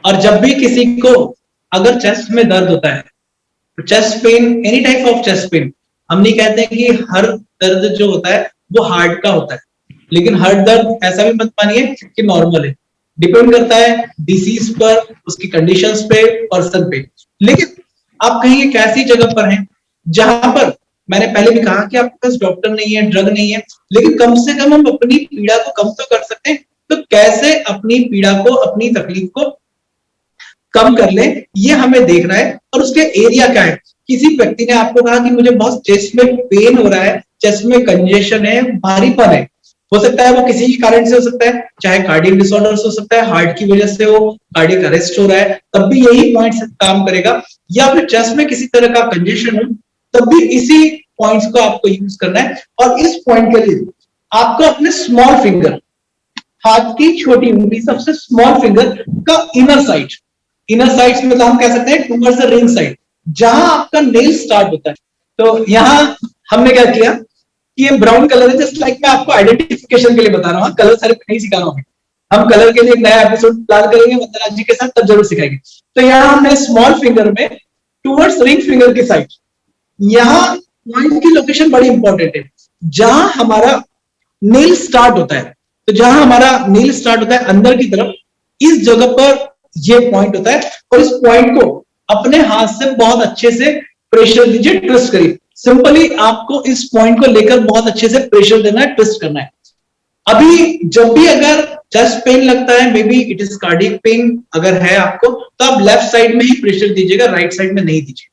और जब भी किसी को अगर चेस्ट में दर्द होता है, तो chest pain, any type of chest pain, हम नहीं कहते हैं कि हर दर्द जो होता है वो हार्ट का होता है, लेकिन हर दर्द ऐसा भी मत मानिए कि नॉर्मल है, डिपेंड करता है डिसीज पर, उसकी कंडीशंस पे, पर्सन पे। लेकिन आप कहीं एक ऐसी जगह पर हैं जहां पर मैंने पहले भी कहा कि आपके पास डॉक्टर नहीं है, ड्रग नहीं है, लेकिन कम से कम हम अपनी पीड़ा को कम तो कर सकते हैं। तो कैसे अपनी पीड़ा को, अपनी तकलीफ को कम कर ले, ये हमें देखना है। और उसके एरिया क्या है। किसी व्यक्ति ने आपको कहा कि मुझे बहुत चेस्ट में पेन हो रहा है, चेस्ट में कंजेशन है, भारीपन है, हो सकता है वो किसी भी कारण से हो सकता है, चाहे कार्डियक डिसऑर्डर हो सकता है, हार्ट की वजह से हो, कार्डियक अरेस्ट हो रहा है, तब भी यही पॉइंट काम करेगा। या फिर चेस्ट में किसी तरह का कंजेशन हो, तब भी इसी पॉइंट्स को आपको यूज करना है। और इस पॉइंट के लिए आपको अपने स्मॉल फिंगर, हाथ की छोटी उंगली, सबसे स्मॉल फिंगर का इनर साइड मतलब हम कह सकते हैं टूवर्ड्स द रिंग साइड, जहां आपका नेल स्टार्ट होता है। तो यहां हमने क्या किया कि ये ब्राउन कलर है, जस्ट लाइक मैं आपको आइडेंटिफिकेशन के लिए बता रहा हूँ, कलर सारे नहीं सिखा रहा हूँ। हम कलर के लिए एक नया एपिसोड प्लान करेंगे वंदना जी के साथ, तब जरूर सिखाएंगे। तो यहाँ हमने स्मॉल फिंगर में टूवर्ड्स रिंग फिंगर की साइड, यहाँ पॉइंट की लोकेशन बड़ी इंपॉर्टेंट है, जहां हमारा नेल स्टार्ट होता है। तो जहां हमारा नेल स्टार्ट होता है अंदर की तरफ, इस जगह पर ये पॉइंट होता है। और इस पॉइंट को अपने हाथ से बहुत अच्छे से प्रेशर दीजिए, ट्विस्ट करिए। सिंपली आपको इस पॉइंट को लेकर बहुत अच्छे से प्रेशर देना है, ट्विस्ट करना है। अभी जब भी अगर चेस्ट पेन लगता है, maybe it is cardiac pain अगर है आपको, तो आप लेफ्ट साइड में ही प्रेशर दीजिएगा, राइट साइड में नहीं दीजिए।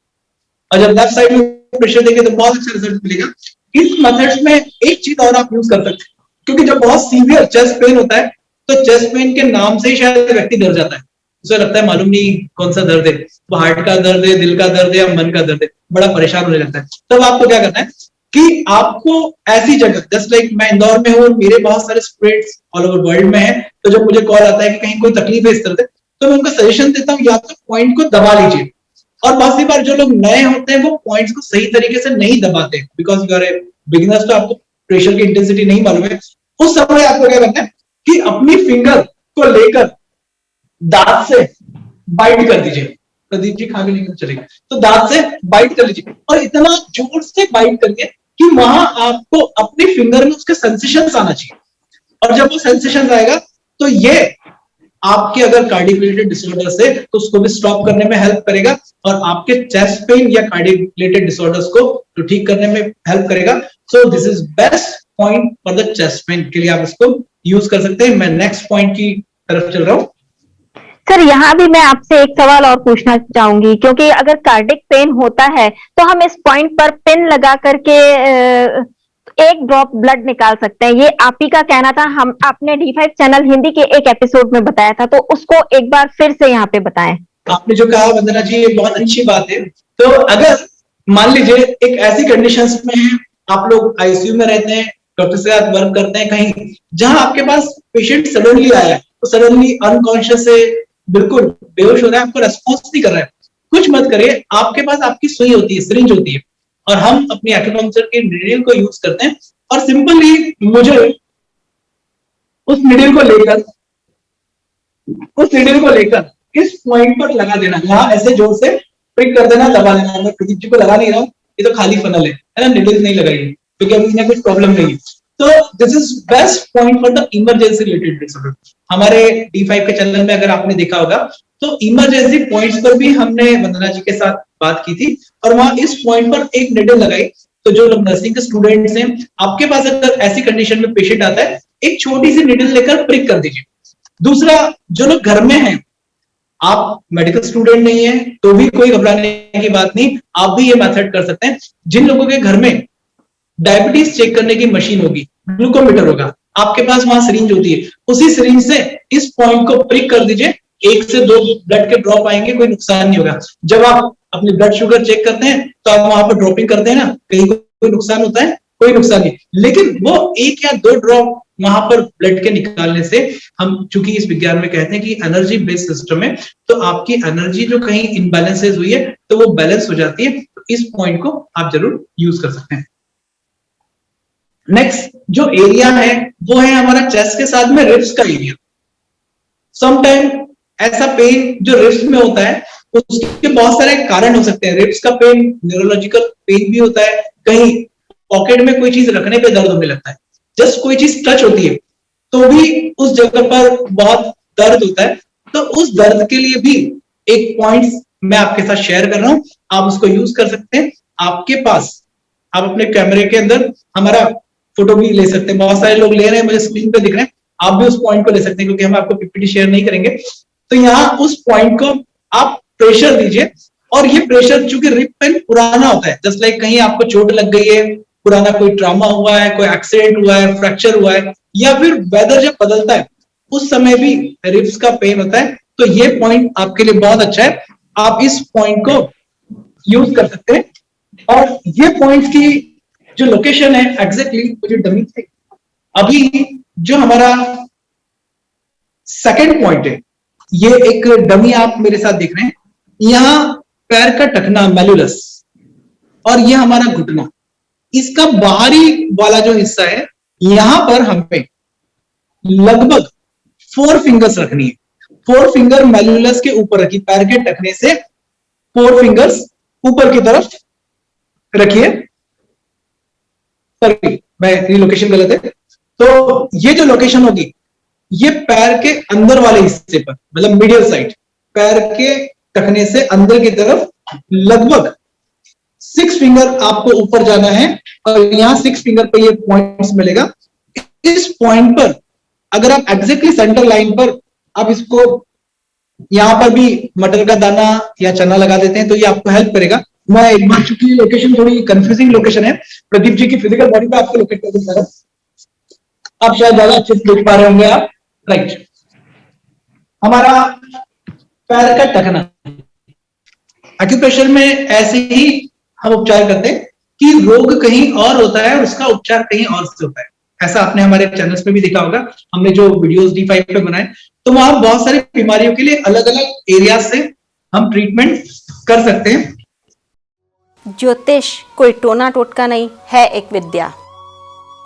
और जब लेफ्ट साइड में प्रेशर देंगे तो बहुत अच्छा रिजल्ट मिलेगा। इस मेथड्स में एक चीज और आप यूज कर सकते हैं, क्योंकि जब बहुत सीवियर चेस्ट पेन होता है, तो चेस्ट पेन के नाम से ही शायद व्यक्ति डर जाता है, उसे लगता है मालूम नहीं कौन सा दर्द है, वो हार्ट का दर्द है, दिल का दर्द है या मन का दर्द है, बड़ा परेशान होने लगता है। तब आपको क्या करना है कि आपको ऐसी जगह, जस्ट लाइक मैं इंदौर में हूँ, मेरे बहुत सारे स्टूडेंट्स ऑल ओवर वर्ल्ड में है, तो जब मुझे कॉल आता है कि कहीं कोई तकलीफ है इस तरह से, तो मैं उनको सजेशन देता हूँ या तो पॉइंट को दबा लीजिए। और बहुत सी बार जो लोग नए होते हैं वो पॉइंट्स को सही तरीके से नहीं दबाते, because you are a beginners, तो आपको प्रेशर की इंटेंसिटी नहीं मालूम है। उस समय आपको क्या करना है कि अपनी फिंगर को लेकर दांत से बाइट कर दीजिए। प्रदीप जी खा के लेकर चलेगा, तो दांत से बाइट कर लीजिए और इतना जोर से बाइट करिए कि वहां आपको अपनी फिंगर में उसके सेंसेशंस आना चाहिए। और जब वो सेंसेशंस आएगा तो ये आपके अगर कार्डियक रिलेटेड डिसऑर्डर्स है तो उसको भी स्टॉप करने में हेल्प करेगा, और आपके चेस्ट पेन या कार्डियक रिलेटेड डिसऑर्डर्स को तो ठीक करने में हेल्प करेगा। So this is best point for the chest pain के लिए आप इसको यूज कर सकते हैं। मैं नेक्स्ट पॉइंट की तरफ चल रहा हूं। सर यहाँ भी मैं आपसे एक सवाल और पूछना चाहूंगी, क्योंकि अगर कार्डिक पेन होता है तो हम इस पॉइंट पर पिन लगा करके एक ड्रॉप ब्लड निकाल सकते हैं, ये आप ही का कहना था। हम आपने D5 चैनल हिंदी के एक एपिसोड में बताया था, तो उसको एक बार फिर से यहाँ पे बताएं। आपने जो कहा वंदना जी, ये बहुत अच्छी बात है। तो अगर मान लीजिए एक ऐसी कंडीशंस में है, आप लोग आईसीयू में रहते हैं, डॉक्टर के साथ वर्क करते हैं कहीं, जहां आपके पास पेशेंट सडनली आया है, तो सडनली अनकॉन्शियस है, बिल्कुल बेहोश हो रहा है, आपको रेस्पॉन्स नहीं कर रहा है, कुछ मत करिए। आपके पास आपकी सुई होती है, सिरिंज होती है, और हम अपनी एक्यूपंक्चर के नीडल को यूज करते हैं, और सिंपली मुझे उस नीडल को लेकर इस पॉइंट पर लगा देना, यहाँ ऐसे जोर से प्रिक कर देना, दबा देना। मैं प्रदीप जी को लगा नहीं रहा हूँ, ये तो खाली फनल है ना, नीडल नहीं लगाइए क्योंकि अभी इन्हें कुछ प्रॉब्लम नहीं है। तो this is best point for the emergency related disorder. हमारे D5 के चैनल में अगर आपने देखा होगा तो इमरजेंसी पॉइंट्स पर भी हमने वंदना जी के साथ बात की थी, और वहां इस पॉइंट पर एक निडल लगाई। तो जो लोग नर्सिंग के स्टूडेंट्स हैं, आपके पास अगर ऐसी कंडीशन में पेशेंट आता है, एक छोटी सी निडल लेकर प्रिक कर दीजिए। दूसरा, जो लोग घर में हैं, आप मेडिकल स्टूडेंट नहीं है तो भी कोई घबराने की बात नहीं, आप भी ये मेथड कर सकते हैं। जिन लोगों के घर में डायबिटीज चेक करने की मशीन होगी, ग्लूकोमीटर होगा, आपके पास वहां सिरिंज होती है, उसी सिरिंज से इस पॉइंट को प्रिक कर दीजिए, 1 से 2 ब्लड के ड्रॉप आएंगे, कोई नुकसान नहीं होगा। जब आप अपनी ब्लड शुगर चेक करते हैं तो आप वहां पर ड्रॉपिंग करते हैं ना, कहीं कोई नुकसान होता है? कोई नुकसान नहीं। लेकिन वो 1 या 2 ड्रॉप वहां पर ब्लड के निकालने से, हम चूंकि इस विज्ञान में कहते हैं कि एनर्जी बेस्ड सिस्टम है, तो आपकी एनर्जी जो कहीं इनबैलेंसेस हुई है तो वो बैलेंस हो जाती है। तो इस पॉइंट को आप जरूर यूज कर सकते हैं। नेक्स्ट जो एरिया है वो है हमारा चेस्ट के साथ में रिब्स का एरिया। समटाइम ऐसा पेन जो रिब्स में होता है उसके बहुत सारे कारण हो सकते हैं। रिब्स का पेन न्यूरोलॉजिकल पेन भी होता है, कहीं पॉकेट में कोई चीज रखने पे दर्द होने लगता है, जस्ट कोई चीज टच होती है तो भी उस जगह पर बहुत दर्द होता है। तो उस दर्द के लिए भी एक पॉइंट मैं आपके साथ शेयर कर रहा हूं, आप उसको यूज कर सकते हैं। आपके पास आप अपने कैमरे के अंदर हमारा फोटो भी ले सकते हैं, बहुत सारे लोग ले रहे हैं, मुझे स्क्रीन पे दिख रहे हैं, आप भी उस पॉइंट को ले सकते हैं क्योंकि हम आपको पीपीटी शेयर नहीं करेंगे। तो यहाँ उस पॉइंट को आप प्रेशर दीजिए, और ये प्रेशर चूंकि रिप पेन पुराना होता है, जस्ट लाइक कहीं आपको चोट लग गई है, पुराना कोई ट्रॉमा हुआ है, कोई एक्सीडेंट हुआ है, फ्रैक्चर हुआ है, या फिर वेदर जब बदलता है उस समय भी रिब्स का पेन होता है, तो ये पॉइंट आपके लिए बहुत अच्छा है, आप इस पॉइंट को यूज कर सकते हैं। और ये पॉइंट की जो लोकेशन है एग्जैक्टली मुझे डमी थे, अभी जो हमारा सेकंड पॉइंट है, ये एक डमी आप मेरे साथ देख रहे हैं, यहां पैर का टखना मैल्यूलस और ये हमारा घुटना, इसका बाहरी वाला जो हिस्सा है यहां पर हमें लगभग 4 फिंगर्स रखनी है। 4 फिंगर मैल्यूलस के ऊपर रखी, पैर के टखने से 4 फिंगर्स ऊपर की तरफ रखिए। सॉरी, मैं लोकेशन गलत है। तो ये जो लोकेशन होगी ये पैर के अंदर वाले हिस्से पर, मतलब मीडियल साइड, पैर के टखने से अंदर की तरफ लगभग 6 फिंगर आपको ऊपर जाना है, और यहां 6 फिंगर पे ये पॉइंट्स मिलेगा। इस पॉइंट पर अगर आप एग्जैक्टली सेंटर लाइन पर आप इसको यहां पर भी मटर का दाना या चना लगा देते हैं तो ये आपको हेल्प करेगा। मैं एक बार, चूंकि लोकेशन थोड़ी कंफ्यूजिंग लोकेशन है, प्रदीप जी की फिजिकल बॉडी पे आपको लोकेट कर दूंगा, आप शायद ज्यादा अच्छे से देख पा रहे होंगे आप। राइट, हमारा पैर का टखना, एक्यूप्रेशर में ऐसे ही हम उपचार करते हैं कि रोग कहीं और होता है, उसका उपचार कहीं और से होता है। ऐसा आपने हमारे चैनल्स पे भी देखा होगा, हमने जो वीडियोस D5 पे बनाए, तो वहां बहुत सारी बीमारियों के लिए अलग अलग एरिया से हम ट्रीटमेंट कर सकते हैं। ज्योतिष कोई टोना टोटका नहीं है, एक विद्या।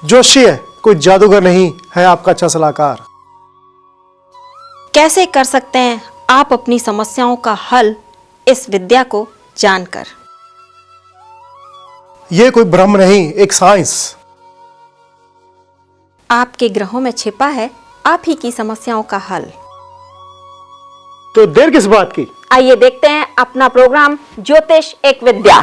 जोशी है कोई जादूगर नहीं है, आपका अच्छा सलाहकार। कैसे कर सकते हैं आप अपनी समस्याओं का हल इस विद्या को जानकर? ये कोई ब्रह्म नहीं, एक साइंस। आपके ग्रहों में छिपा है आप ही की समस्याओं का हल। तो देर किस बात की, आइए देखते हैं अपना प्रोग्राम ज्योतिष एक विद्या।